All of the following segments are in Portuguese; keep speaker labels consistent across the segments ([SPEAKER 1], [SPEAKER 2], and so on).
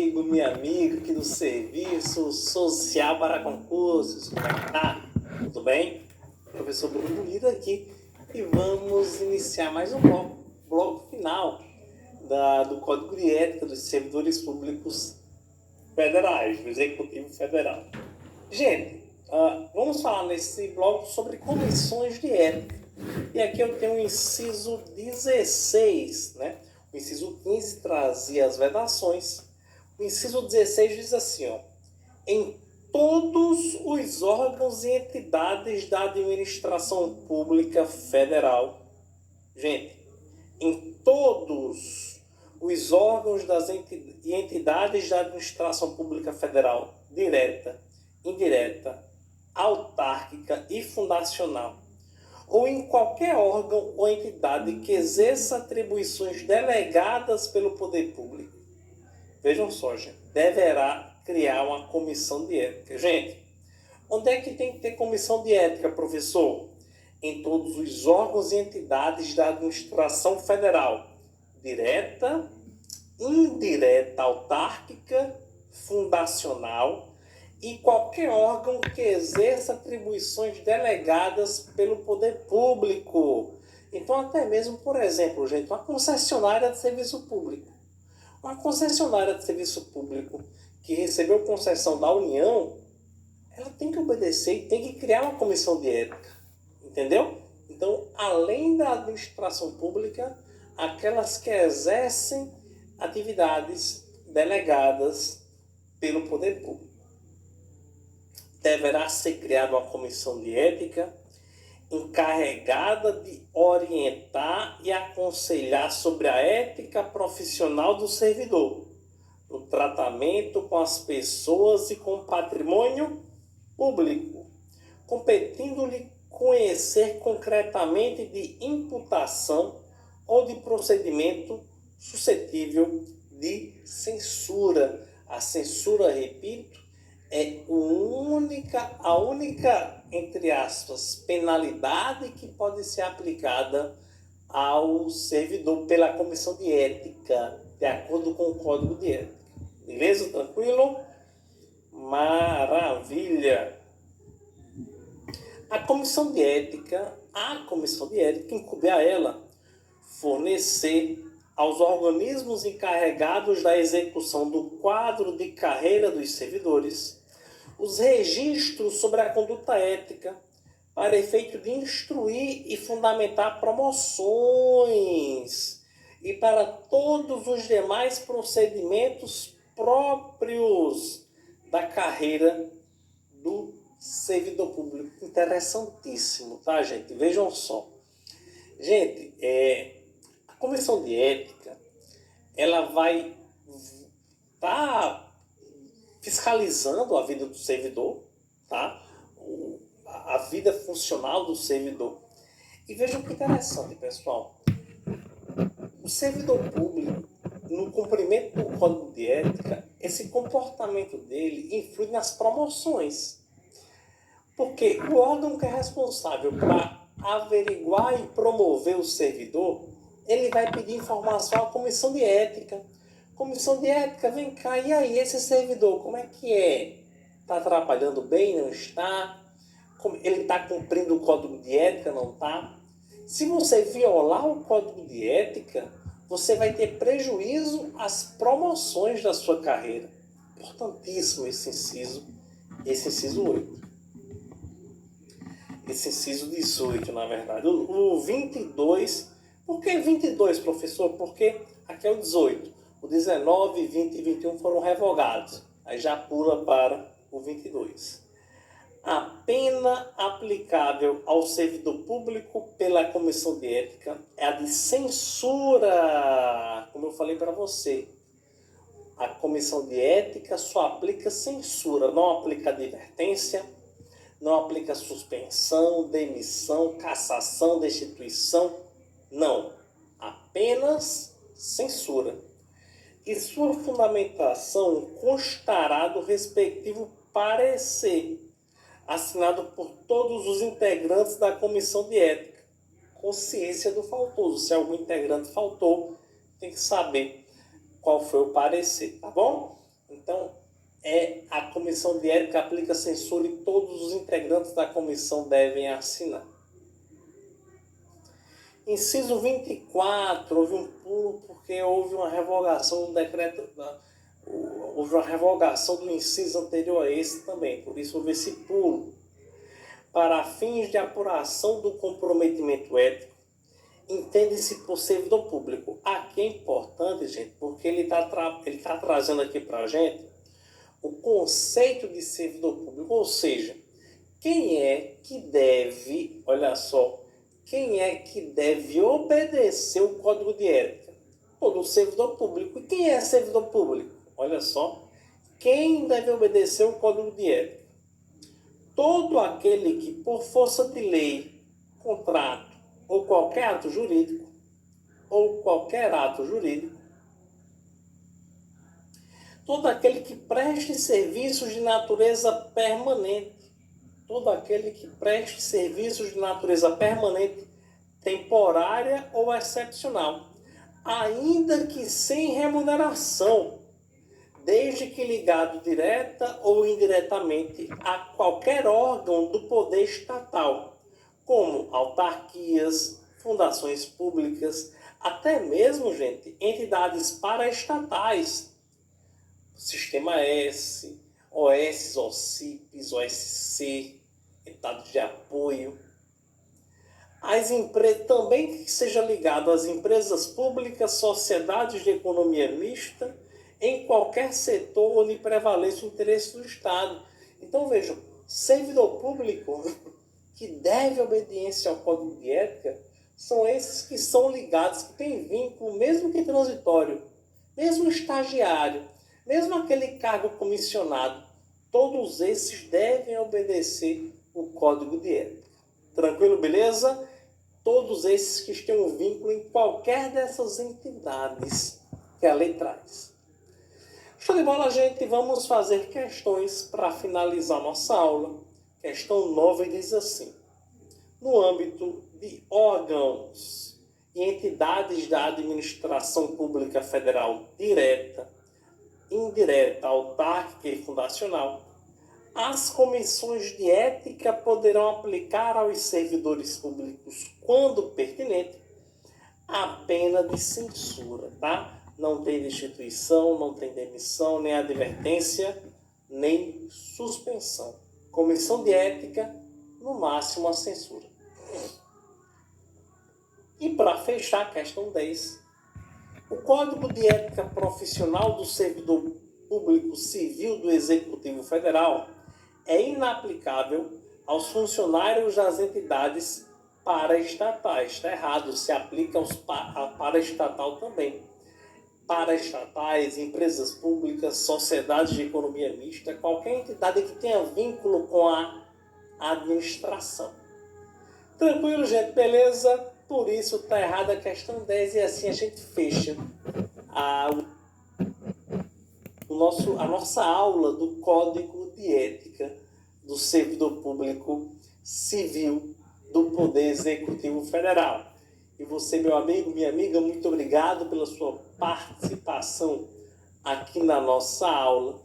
[SPEAKER 1] amigo, minha amiga aqui do Serviço Social para Concursos. Como é que tá? Tudo bem? Professor Bruno Lira aqui e vamos iniciar mais um bloco final do Código de Ética dos Servidores Públicos Federais, do Executivo Federal. Gente, vamos falar nesse bloco sobre comissões de ética. E aqui eu tenho o inciso 16, né? O inciso 15 trazia as vedações. O inciso 16 diz assim, ó, em todos os órgãos e entidades da administração pública federal. Gente, em todos os órgãos e entidades da administração pública federal, direta, indireta, autárquica e fundacional, ou em qualquer órgão ou entidade que exerça atribuições delegadas pelo poder público. Vejam só, gente, deverá criar uma comissão de ética. Gente, onde é que tem que ter comissão de ética, professor? Em todos os órgãos e entidades da administração federal, direta, indireta, autárquica, fundacional, e qualquer órgão que exerça atribuições delegadas pelo poder público. Então, até mesmo, por exemplo, gente, uma concessionária de serviço público. Uma concessionária de serviço público que recebeu concessão da União, ela tem que obedecer e tem que criar uma comissão de ética. Entendeu? Então, além da administração pública, aquelas que exercem atividades delegadas pelo poder público. Deverá ser criada uma comissão de ética encarregada de orientar e aconselhar sobre a ética profissional do servidor, no tratamento com as pessoas e com o patrimônio público, competindo-lhe conhecer concretamente de imputação ou de procedimento suscetível de censura. A censura, repito, é a única, entre aspas, penalidade que pode ser aplicada ao servidor pela comissão de ética, de acordo com o Código de Ética. Beleza? Tranquilo? Maravilha! A comissão de ética incumbe a ela fornecer aos organismos encarregados da execução do quadro de carreira dos servidores os registros sobre a conduta ética para efeito de instruir e fundamentar promoções e para todos os demais procedimentos próprios da carreira do servidor público. Interessantíssimo, tá, gente? Vejam só. Gente, a comissão de ética, ela vai estar fiscalizando a vida do servidor, tá? A vida funcional do servidor. E vejam que interessante, pessoal. O servidor público, no cumprimento do Código de Ética, esse comportamento dele influi nas promoções. Porque o órgão que é responsável para averiguar e promover o servidor, ele vai pedir informação à comissão de ética. Comissão de ética, vem cá, e aí, esse servidor, como é que é? Está trabalhando bem, não está? Ele está cumprindo o Código de Ética, não está? Se você violar o Código de Ética, você vai ter prejuízo às promoções da sua carreira. Importantíssimo esse inciso 8. Esse inciso 18, na verdade. O 22, por que 22, professor? Porque aqui é o 18. O 19, 20 e 21 foram revogados. Aí já pula para o 22. A pena aplicável ao servidor público pela comissão de ética é a de censura. Como eu falei para você, a comissão de ética só aplica censura, não aplica advertência, não aplica suspensão, demissão, cassação, destituição. Não, apenas censura. E sua fundamentação constará do respectivo parecer, assinado por todos os integrantes da comissão de ética. Consciência do faltoso. Se algum integrante faltou, tem que saber qual foi o parecer, tá bom? Então, a comissão de ética aplica censura e todos os integrantes da comissão devem assinar. Inciso 24, houve um pulo porque houve uma revogação do decreto, houve uma revogação do inciso anterior a esse também, por isso houve esse pulo. Para fins de apuração do comprometimento ético, entende-se por servidor público. Aqui é importante, gente, porque ele tá trazendo aqui para a gente o conceito de servidor público, ou seja, quem é que deve, olha só, quem é que deve obedecer o Código de Ética? Todo servidor público. E quem é servidor público? Olha só, quem deve obedecer o Código de Ética? Todo aquele que, por força de lei, contrato ou qualquer ato jurídico, todo aquele que preste serviços de natureza permanente, temporária ou excepcional, ainda que sem remuneração, desde que ligado direta ou indiretamente a qualquer órgão do poder estatal, como autarquias, fundações públicas, até mesmo, gente, entidades paraestatais, Sistema S, OS, OCIPs, OSC, entidades de apoio. Também que seja ligado às empresas públicas, sociedades de economia mista, em qualquer setor onde prevaleça o interesse do Estado. Então, vejam, servidor público que deve obediência ao Código de Ética são esses que são ligados, que têm vínculo, mesmo que transitório, mesmo estagiário, mesmo aquele cargo comissionado, todos esses devem obedecer o Código de Ética. Tranquilo, beleza? Todos esses que têm um vínculo em qualquer dessas entidades que a lei traz. Show de bola, gente. Vamos fazer questões para finalizar nossa aula. Questão 9 diz assim: no âmbito de órgãos e entidades da administração pública federal direta, indireta, autárquica e fundacional, as comissões de ética poderão aplicar aos servidores públicos, quando pertinente, a pena de censura, tá? Não tem destituição, não tem demissão, nem advertência, nem suspensão. Comissão de ética, no máximo a censura. E para fechar a questão 10, o Código de Ética Profissional do Servidor Público Civil do Executivo Federal é inaplicável aos funcionários das entidades paraestatais. Está errado, se aplica a paraestatal também. Paraestatais, empresas públicas, sociedades de economia mista, qualquer entidade que tenha vínculo com a administração. Tranquilo, gente? Beleza? Por isso está errada a questão 10 e assim a gente fecha a nossa aula do Código de Ética do Servidor Público Civil do Poder Executivo Federal. E você, meu amigo, minha amiga, muito obrigado pela sua participação aqui na nossa aula.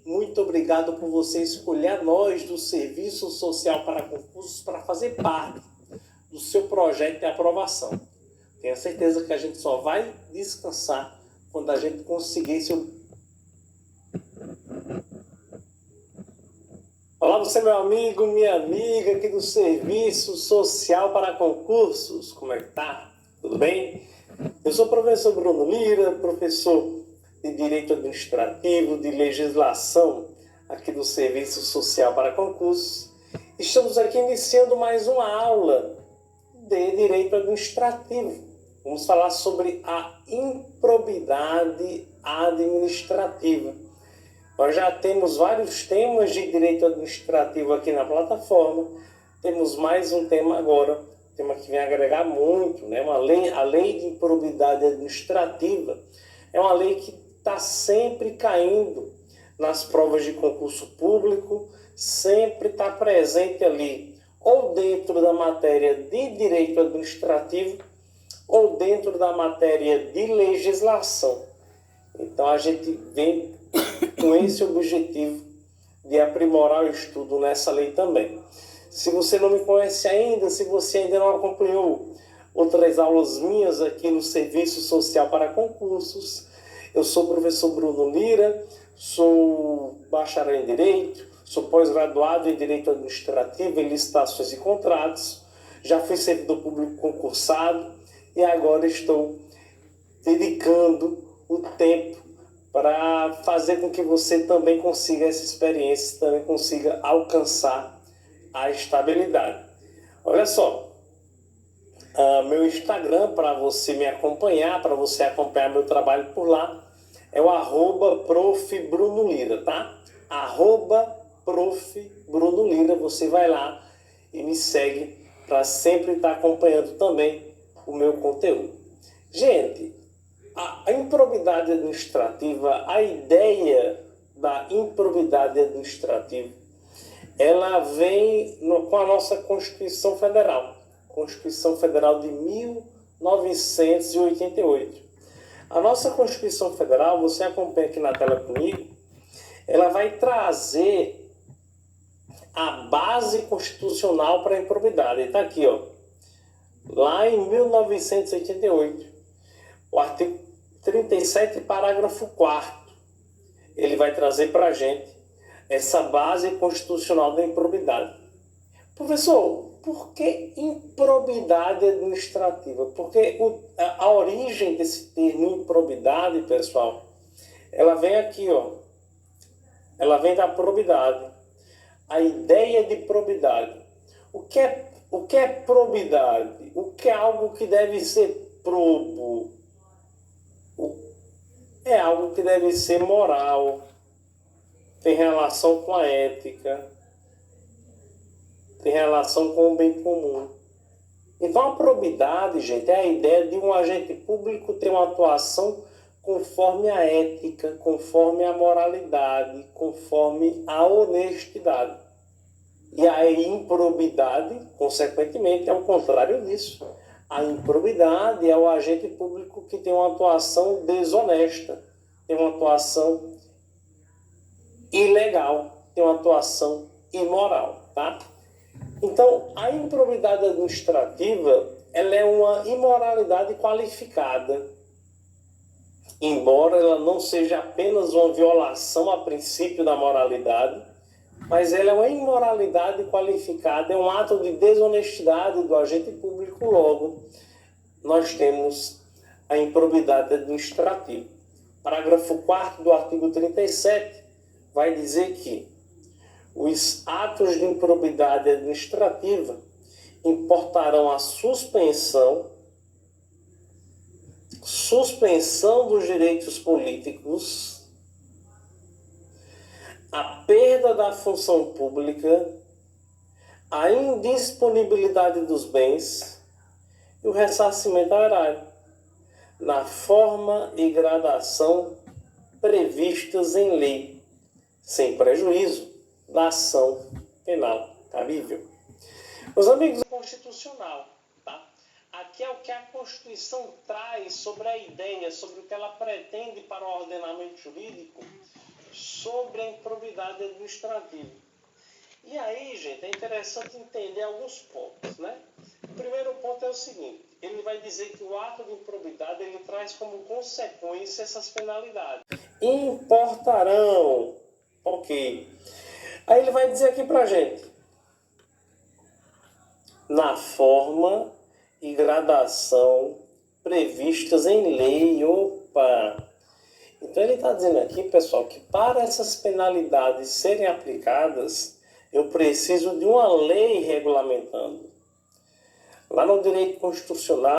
[SPEAKER 1] Muito obrigado por você escolher nós do Serviço Social para Concursos para fazer parte do seu projeto de aprovação. Tenho certeza que a gente só vai descansar quando a gente conseguir seu... Olá, você, meu amigo, minha amiga aqui do Serviço Social para Concursos. Como é que tá? Tudo bem? Eu sou o professor Bruno Lira, professor de Direito Administrativo, de Legislação aqui do Serviço Social para Concursos. Estamos aqui iniciando mais uma aula de Direito Administrativo. Vamos falar sobre a improbidade administrativa. Nós já temos vários temas de direito administrativo aqui na plataforma. Temos mais um tema agora, um tema que vem agregar muito, né? A lei de improbidade administrativa é uma lei que está sempre caindo nas provas de concurso público, sempre está presente ali, ou dentro da matéria de direito administrativo, ou dentro da matéria de legislação. Então a gente vem com esse objetivo de aprimorar o estudo nessa lei também. Se você não me conhece ainda, se você ainda não acompanhou outras aulas minhas aqui no Serviço Social para Concursos, eu sou o professor Bruno Lira, sou bacharel em Direito, sou pós-graduado em Direito Administrativo, em Licitações e Contratos, já fui servidor público concursado e agora estou dedicando o tempo para fazer com que você também consiga essa experiência, também consiga alcançar a estabilidade. Olha só, meu Instagram, para você me acompanhar, para você acompanhar meu trabalho por lá, é o @profbrunolira, tá? @profbrunolira, você vai lá e me segue para sempre estar acompanhando também o meu conteúdo. Gente, a improbidade administrativa, a ideia da improbidade administrativa, ela vem com a nossa Constituição Federal de 1988. A nossa Constituição Federal, você acompanha aqui na tela comigo, ela vai trazer a base constitucional para a improbidade. Está aqui, ó, lá em 1988, o artigo 37, parágrafo 4º, ele vai trazer para a gente essa base constitucional da improbidade. Professor, por que improbidade administrativa? Porque a origem desse termo improbidade, pessoal, ela vem aqui, ó. Ela vem da probidade. A ideia de probidade. O que é probidade? O que é algo que deve ser probo? É algo que deve ser moral, tem relação com a ética, tem relação com o bem comum. Então a probidade, gente, é a ideia de um agente público ter uma atuação conforme a ética, conforme a moralidade, conforme a honestidade. E a improbidade, consequentemente, é o contrário disso. A improbidade é o agente público que tem uma atuação desonesta, tem uma atuação ilegal, tem uma atuação imoral, tá? Então, a improbidade administrativa, ela é uma imoralidade qualificada, embora ela não seja apenas uma violação a princípio da moralidade, mas ela é uma imoralidade qualificada, é um ato de desonestidade do agente público. Logo, nós temos a improbidade administrativa. Parágrafo 4º do artigo 37 vai dizer que os atos de improbidade administrativa importarão a suspensão dos direitos políticos, a perda da função pública, a indisponibilidade dos bens e o ressarcimento ao erário, na forma e gradação previstas em lei, sem prejuízo da ação penal cabível. Meus amigos, é constitucional, tá? Aqui é o que a Constituição traz sobre a ideia, sobre o que ela pretende para o ordenamento jurídico, sobre a improbidade administrativa. E aí, gente, é interessante entender alguns pontos, né? O primeiro ponto é o seguinte: ele vai dizer que o ato de improbidade ele traz como consequência essas penalidades. Importarão. Ok. Aí ele vai dizer aqui pra gente: na forma e gradação previstas em lei. Opa! Então ele está dizendo aqui, pessoal, que para essas penalidades serem aplicadas, eu preciso de uma lei regulamentando. Lá no direito constitucional,